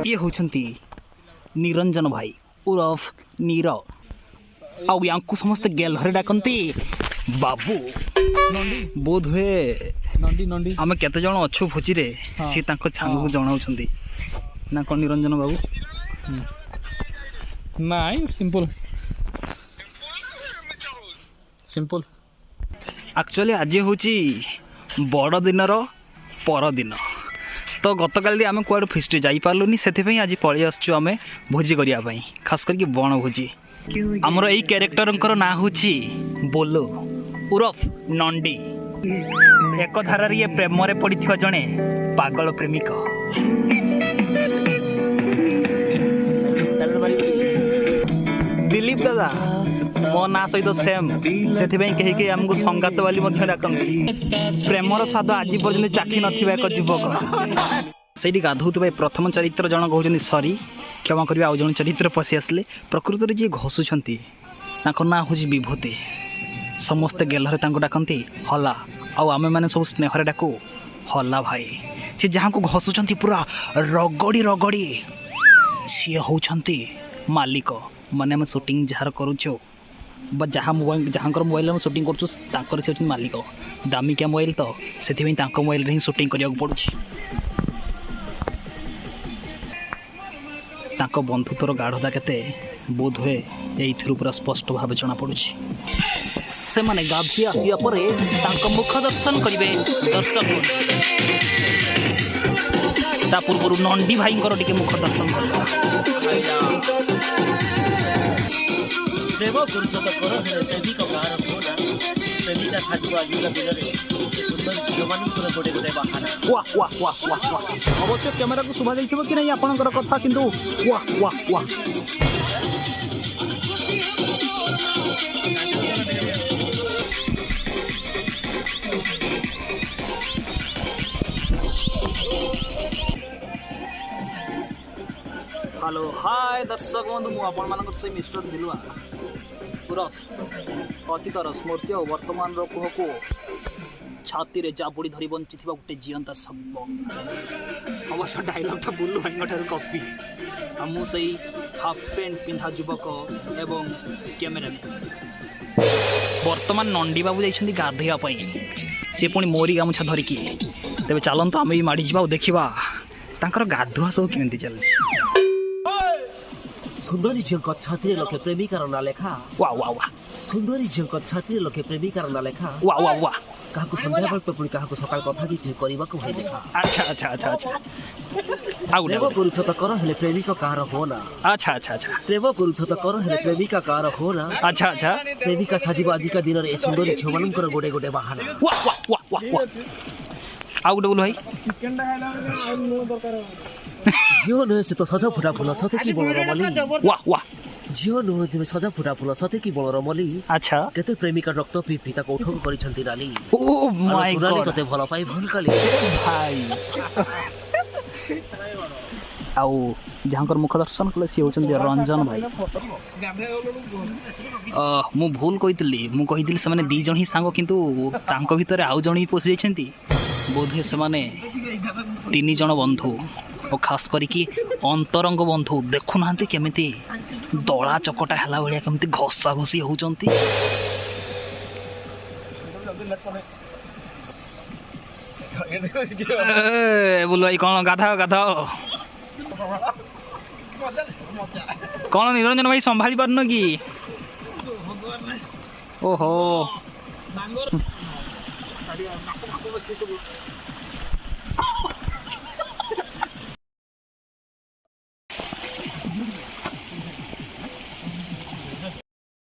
ये होचंती निरंजन भाई उर्फ नीर आउ यांकु समस्त गेलहरे डाकंती बाबू बोध हुए आम केते जण अच्छु भोजी रे सी तांको सांग जणाउछंती ना कोन निरंजन बाबू नाइ सिंपल सिंपल एक्चुअली आज होची बड़ दिनर पर दिन तो गतकाली आम कुआड़ फिस्ट जापारूनी से आज पलि आसचु आम भोजी करने खास करके बण भोजी आमर यही क्यारेक्टर ना हूँ बोलो उर्फ नंडी एक धारार ये प्रेम पड़ी जड़े पागल प्रेमिक दिलीप दादा मो ना सहित सेम से कहीं आमको संगात वाली डाकती प्रेमर स्वाद आज पर्यटन चाखी नथिबा एक युवक से गाधुवा प्रथम चरित्र जन कहते सरी क्षमा करेंगे आउ जन चरित्र पशि आसले प्रकृत में जी घसुंट ना हूँ विभूति समस्ते गेलरे डाकती हला आमे मैंने सब स्नेह डाकू हला भाई सी जहाँ को घसुंट पूरा रगड़ी रगड़ी सी होती मालिक माने आम शूटिंग जार करुचु जहाँ मोबाइल जहाँ मोबाइल में शूटिंग कर मालिक दामिकिया मोबाइल तो से मोबाइल ही शूटिंग करने पड़ू बंधुत्वर गाढ़ता केते बोध हुए यही पूरा स्पष्ट भाव जना पड़ू से माने गाधी आसिया परे तांको मुख दर्शन करेंगे दर्शक ता पूर्व नंदी भाई टिके मुख दर्शन कर देव पुरुषोत्तम कर देवी गाँव भोला प्रेमिका साजू आज दिन में सुंदर झील मान गोटे गोटे बाहाना वाह वाह वाह वाह वाह अवश्य कैमेरा को शुभा जाइथिबो कि नहीं आपनकर कथा किंतु वाह वाह वाह हेलो हाय दर्शक बंधु मु आपण मानकर से मिस्टर दिलवा उर्फ अतीतर स्मृति और वर्तमान कुहको छाती रे जाबुड़ी धरी बंची गोटे जीवंता शब्द अवश्य डायलॉग बुल्लू भाई कपी मुझे हाफ पैंट पिंधा युवक एवं कैमेरामैन वर्तमान नंदी बाबू जाइछन्ती गाधोइवाई सी पुणी मोरी गामुछा धरिकी तेज चलत आम भी माड़ी जा देखा तांकर गाधुआ सब केमती चलछि सुंदरी झील छाती लखे प्रेमिकार ना लेखा वाह वाह वाह सुंदरी झील छाती लखे प्रेमिकार ना लेखा वाह वाह वाह क्या संध्या बेल तो पुणी क्या सकाल कथा कि करने को भाई देखा अच्छा अच्छा अच्छा अच्छा प्रेम करुछ तो कर हेले प्रेमिक कार हो ना अच्छा अच्छा अच्छा प्रेम करुछ तो कर हेले प्रेमिका कार हो ना अच्छा अच्छा प्रेमिका साजिब आजिका दिन में सुंदरी झील मान गोटे गोटे बाहाना वाह वाह वाह वाह वाह आउ बोल भाई झील नुहे से तो सजा फुटा फुल सते कि बड़ रमली वाह वाह झील नुहे तुम सजा फुटा फुल सते कि बड़ रमली अच्छा केते प्रेमिका रक्त पी पी ताको उठक करिसंती नाली ओ माय गॉड कते भल पाई भल काली भाई आउ जहाँकर मुख दर्शन कले सी होचंती रंजन भाई मु भूल कहितली मु कहितली से माने दी जण ही सांग किंतु तांको भितर आउ जण ही पोसी जाइछंती बोधे से माने तीन जण बंधु और खास करिकी अंतरंग बंधु देखु नांती केमिति दला चकटा हला भलिया केमिति घसा घसी होचंती बोल भाई कौन गाधा गाधा कौन निरंजन भाई संभाली पारन कि ओहो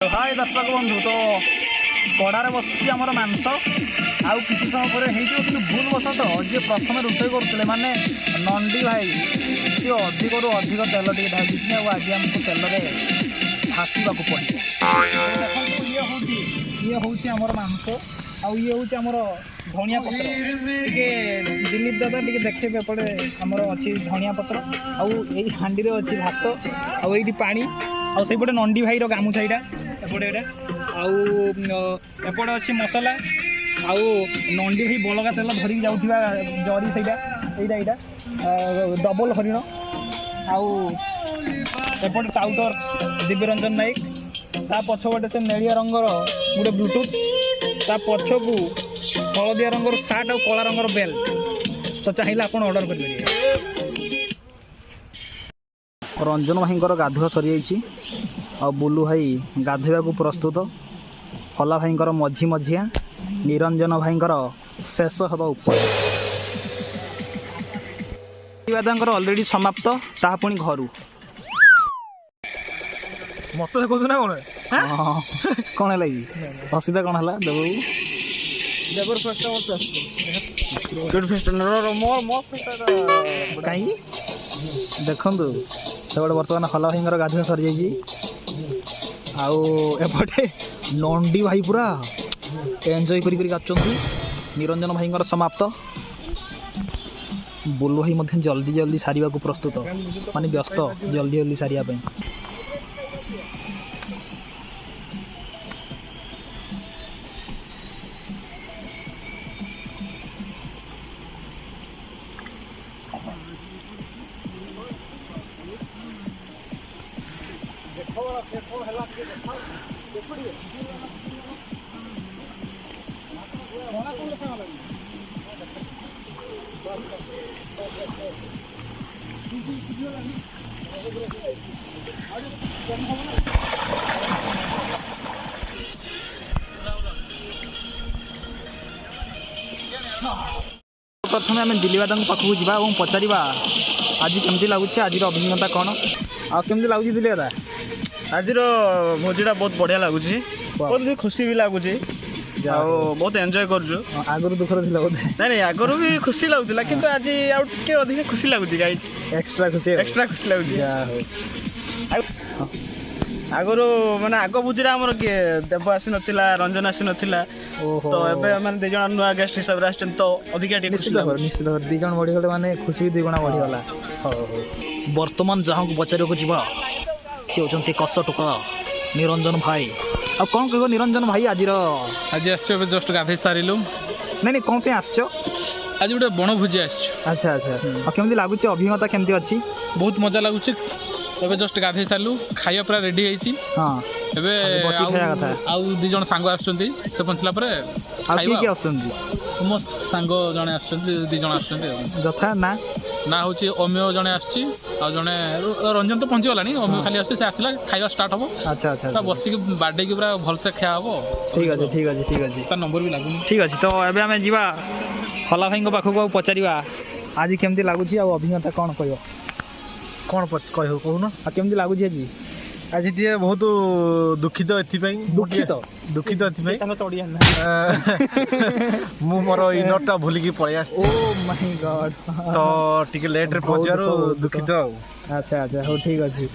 हाय दर्शक बंधु तो कड़ारे बस आमर मांस आउ कि समय पर कि भूल बस तो जी प्रथम रोषे करुले माने नंदी भाई सी अधिक रू अधिक तेल टे ढाली आज आमको तेल भाषा पड़े ये हूँ आमर मांस आउ ये हूँ आमर धनिया पत्र टे दिलीप दादा टे देखे एपटे आमर अच्छी धनिया पत्र आउ यही हांडी अच्छी भात आउ ये पानी आउ से नंदी भाई गामुछा यहाँ एपटे एपटे अच्छी मसला आउ नंदी भाई बलगा तेल धरिक जाऊा जरी से डबल हरिण आउ एपटे टाउटर दिव्यरंजन नायक ता पछपटे से नेलिया रंगर गोटे ब्लूटूथ ता पछकू हलदिया रंगर सार्ट और कला रंगर बेल्ट तो चाहिए आप ऑर्डर करेंगे। रंजन भाई गाधुआ सरी आ बुलू भाई गाधोवा को प्रस्तुत हला भाई मझी मझिया निरंजन भाई शेष हवा उपर अलरेडी समाप्त ता पुणी घर मत देखो ना कौन है कि असुविधा कौन है देव कहीं देखु से गोटे बर्तमान हला भाई गाधुआ सरी जाइए आउटे नंडी भाई पूरा एंजॉय करी गाचुंती निरंजन भाई समाप्त बुलू भाई मध्य जल्दी जल्दी सारिया को प्रस्तुत माने व्यस्त जल्दी जल्दी सारिया पे प्रथम आम दिल्ली दादा पाखक जा पचार आज केमती लगुच आज अभिज्ञता कौन आमती लगुच दिल्ली दादा आज भोजीटा बहुत बढ़िया लगुच बहुत भी खुशी भी लगुच बहुत एंजॉय कर आगुरी दुखर थी बोधे नहीं आगुरी भी खुशी लगुला कि आज आउ टे अधिक खुशी लगुच एक्स्ट्रा खुशी लगुच आगुरी माने आग भोजीरा आमर किए देव आसी नथिला रंजन आसी नथिला तो एबे माने दे जण नुआ गेस्ट हिसाब रे आछन तो अधिक निश्चित भाव दी जण बढ़ी गले माने खुशी भी दुगुणा बढ़ी गला वर्तमान जहाँ को पचार को जीवा सी होचंती कस टुका निरंजन भाई आ कौन कह निरंजन भाई आज आसो जस्ट गाधे सारू नहीं कौन पे आसो आज गोटे बणभोजी आस अच्छा अच्छा केमती लगुच अभिज्ञता केमती अच्छी बहुत मजा लगुच एबे जस्ट गाधे सारू खाइबा पूरा रेडी होइछि हां एबे आउ दी जण सांग आछुंती से पहुंचला परे खाइबा की आछुंती मो सांग जणे आछुंती दी जण आछुंती जथा ना ना होछि अम्यो जणे आछी आ जणे रंजन तो पहुंची गलानी अम्यो खाली आछी से आसला खाइबा स्टार्ट हबो अच्छा अच्छा ता बसी के बाडे के पूरा भल से खा हबो ठीक अछि ठीक अछि ठीक अछि ता नंबर भी लागुनी ठीक अछि तो एबे हमें जीवा हला भाई को पाखक पचारिबा आज केमती लागुछि आ अभिज्ञता कोन कहयो कौन कह कहून केमती लगुच आज आज टे बहुत दुखित दुखित दुखित मु मोर इनरटा भूलिकी पळै आस ओ माय गॉड तो टिके लेट रे पहुंचारो दुखित अच्छा अच्छा हो ठीक अछि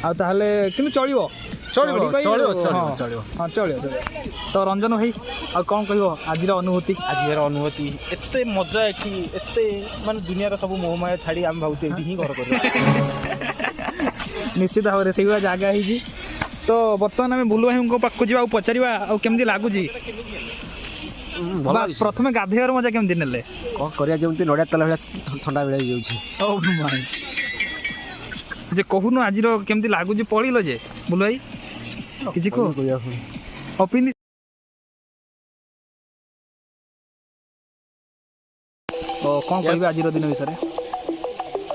आ ताहले किंतु चलिबो चलिबो चलिबो चलिबो हां चलिबो तो रंजन भाई आ कोन कहबो आजिर अनुभूति एते मजा एठी एते माने दुनिया रे सब मोहमाया छाड़ी हम भाउते एठी ही घर करू निश्चित भाव से जगह है तो बर्तमान आम बुलू भाई पाक जा पचारा आमती लगुच बस प्रथम गाधेबार मजा केमती नेले कौन करिया जमती नड़िया तेल भाई ठंडा बेला जे कहून आज केमती लगुच पड़िल जे बुलू भाई किसी कह अपिंदी कौन कह आज दिन विषय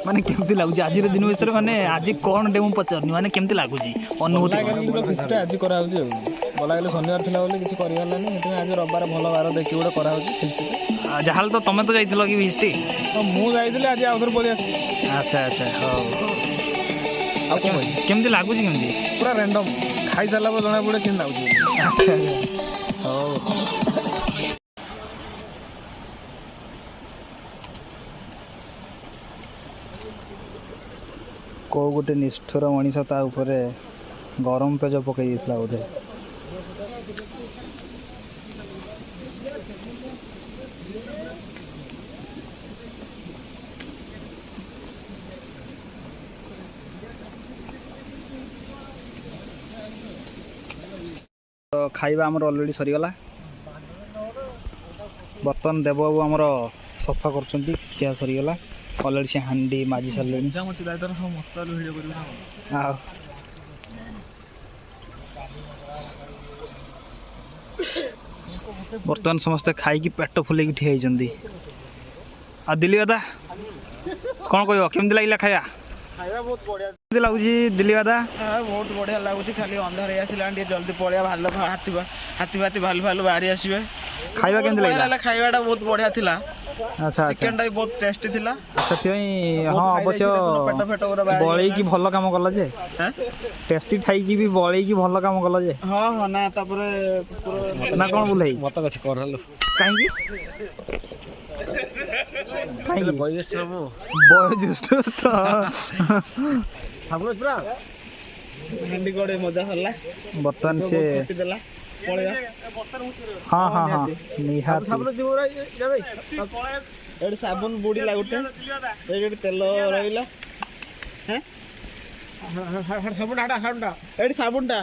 माने केमती लगुच आज दिन विषय माने आज कौन डे मु पचारनी माने केमती लगुच अनुभूति आज करा होची बोला गले शनिवार थिला बोले किछि करि हलानी हेतु आज रविवार भलो बार देखि गोटे करा होची फिस्ट जहाल तो तमे तो जाइथिलो कि फिस्ट मु जाइथिले आज आउथर पळि आसी अच्छा अच्छा हां आ केमती लगुच केमती पूरा रैंडम खाई साला पर जणा पड़े केन लाउची अच्छा हो को गोटे निष्ठुर मनीष ता उपरे गरम पेज पकई देथिला बोधे तो खाइबा हमर ऑलरेडी सरीगला बर्तन देवबाबू आमर सफा कर खिया सरीगला ଅଲରେଡ଼ି ସେ ହାଣ୍ଡି ମାଜି ସାରିଲେଣି। ଚାମଚ ଦାୟିତ୍ୱ ସବୁ ମତ ଭିଡ଼ିଓ କରିବୁ ନା କଣ? ଆଉ ବର୍ତ୍ତମାନ ସମସ୍ତେ ଖାଇକି ପେଟ ଫୁଲେଇକି ଠିଆ ହେଇଛନ୍ତି। ଆଉ ଦିଲ୍ଲୀ ଦାଦା କ'ଣ କହିବ, କେମିତି ଲାଗିଲା ଖାଇବା? ଖାଇବା ବହୁତ ବଢ଼ିଆ, କେମିତି ଲାଗୁଛି ଦିଲ୍ଲୀ ଦାଦା? ବହୁତ ବଢ଼ିଆ ଲାଗୁଛି। ଖାଲି ଅନ୍ଧାର ହେଇ ଆସିଲାଣି, ଟିକେ ଜଲ୍ଦି ପଳେଇବା। ହାତୀ ଭାଲୁ ବାହାରି ଆସିବେ। ଖାଇବା କେମିତି ଲାଗିଲା? ଖାଇବାଟା ବହୁତ ବଢ଼ିଆ ଥିଲା। ଆଚ୍ଛା ଆଚ୍ଛା, ଚିକେନଟା ବି ବହୁତ ଟେଷ୍ଟି ଥିଲା। ସେଥିପାଇଁ ହଁ ଅବଶ୍ୟ ପେଟ ଗୁରା ବାହାରି ବଳେଇକି ଭଲ କାମ କଲ ଯେ, ଟେଷ୍ଟି ଥାଇକି ବି ବଳେଇକି ଭଲ କାମ କଲ ଯେ। ହଁ ନା ତାପରେ ନା କ'ଣ ବୁଲେଇ ମତ କିଛି କରଲୁ କାହିଁକି କାହିଁକି ବୟୋଜ୍ୟେଷ୍ଠ ସବୁ ବୟୋଜ୍ୟେଷ୍ଠ ତ ପୁରା ହାଣ୍ଡି ଗଡ଼େ ମଜା ସରିଲା। ବର୍ତ୍ତମାନ ସେ ଦେଲା ପଳେଇବା। ହଁ ହଁ ହଁ ନିହାତି ଏଠି ସାବୁନ ବୁଡ଼ିଲା ଗୋଟେ, ଏଠି ତେଲ ରହିଲା। ଏଠି ସାବୁନଟା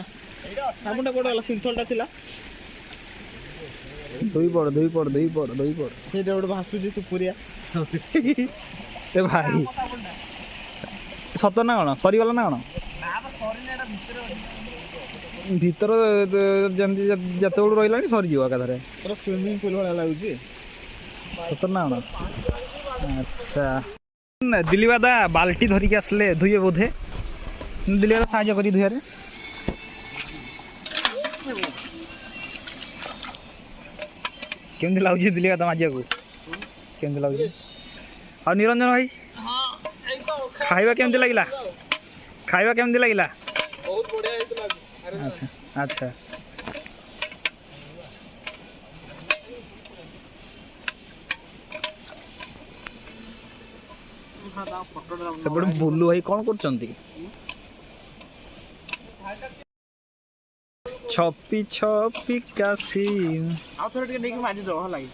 କୋଉଟା ଗଲା? ସିନ୍ଥଲଟା ଥିଲା। ଦୁଇ ପଡ଼ ସେଇଟା ଗୋଟେ ଭାସୁଛି ସୁପୁରିଆ। ଏ ଭାଇ ସତ ନା କ'ଣ? ସରିଗଲା ନା କ'ଣ? ଭିତର ଯେମିତି ଯେତେବେଳୁ ରହିଲାଣି ସରିଯିବ ଏକାଥରେ। ପୁରା ସୁଇମିଂ ପୁଲ୍ ଭଳିଆ ଲାଗୁଛି। ସତ ନା କ'ଣ? ଆଚ୍ଛା, ଦିଲ୍ଲୀ ଦାଦା ବାଲ୍ଟି ଧରିକି ଆସିଲେ ଧୋଇବେ ବୋଧେ? ଦିଲ୍ଲୀ ଦାଦା ସାହାଯ୍ୟ କରି ଧୋଇବାରେ। କେମିତି ଲାଗୁଛି ଦିଲ୍ଲୀ ଦାଦା ମାଜିବାକୁ? କେମିତି ଲାଗୁଛି? ଆଉ ନିରଞ୍ଜନ ଭାଇ ଖାଇବା କେମିତି ଲାଗିଲା? ଆଚ୍ଛା ଆଚ୍ଛା, ସେପଟେ ବୁଲୁ ଭାଇ କ'ଣ କରୁଛନ୍ତି? ଛପି କାଶୀ। ଆଉ ଥରେ ଟିକେ ନେଇକି ମାଜିଦବ ହେଲା କି?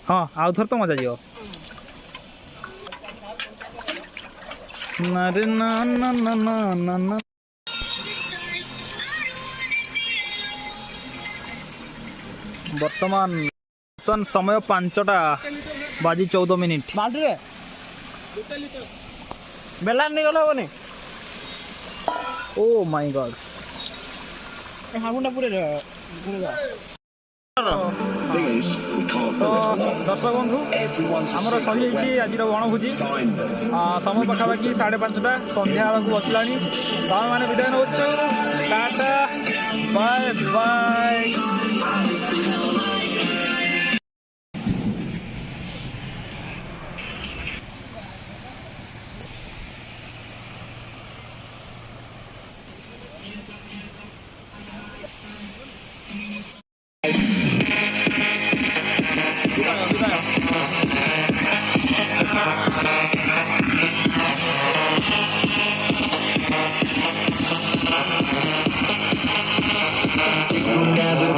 ହଁ ଆଉ ଥରେ ତ ମଜା ଯିବ। ନାରେ ନା ନା ନା ନା ନା ନା। ବର୍ତ୍ତମାନ ସମୟ 5:14। ବାଲ୍ଟିରେ ବେଲାର ନେଇଗଲେ ହବନି? ଓ ମାଇ ଗଡ୍, ସାବୁନଟା ପୁରେଇ ଦେବା। ଦର୍ଶକ ବନ୍ଧୁ, ଆମର ସରିଯାଇଛି ଆଜିର ବଣଭୋଜି। ସମୟ ପାଖାପାଖି 5:30, ସନ୍ଧ୍ୟା ହେବାକୁ ବସିଲାଣି। ତ ଆମେମାନେ ବିଦାୟ ନେଉଛୁ। Tata bye bye. Never